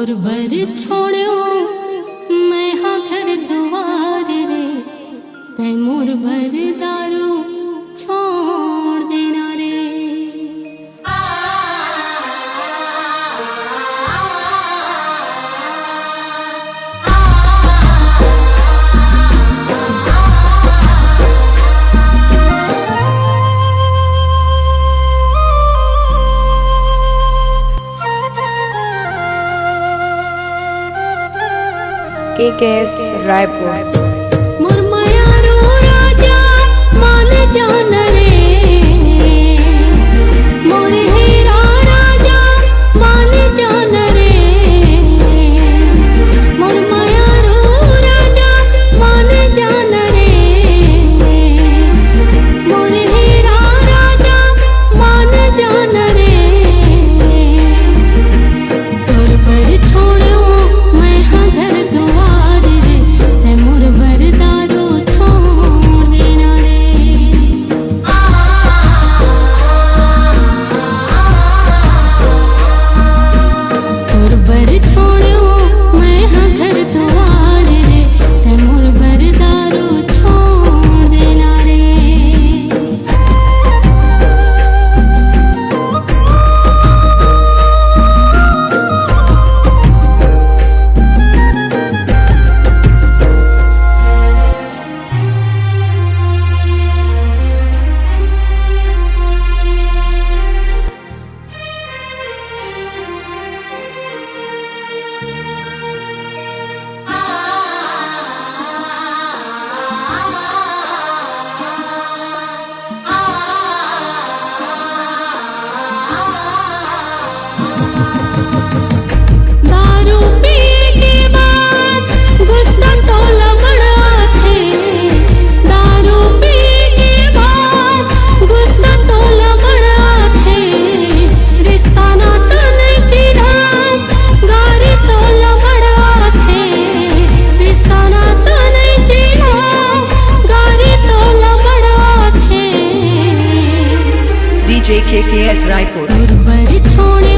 तोर बर छोड़ो मैं हाँ घर दुआर रे, तै मोर बर दारू छोड़ देना रे। KKS रायपुर। मोर मायारो राजा मान जान रे, मोर हीरा राजा मान जान रे, मोर मायारो राजा मान जान रे, मोर हीरा राजा मान जान रे। तोर पर छोड़ो मैं हाँ घर दुआर रे, तै मोर बर दारू छोड़ देना रे। तोर बर छोड़ो मैं हाँ घर दुआर रे, तै मोर बर दारू छोड़ देना रे। दारू पिए के बाद गुस्सा तो लबड़ा थे, दारू पिए के बाद गुस्सा तो लबड़ा थे, रिश्ता नाता नहीं चिरास गारी तो लबड़ा थे, रिश्ता नाता नहीं चिरास गारी तो लबड़ा थे। DJ KKS Raipur. तोर बर छोड़े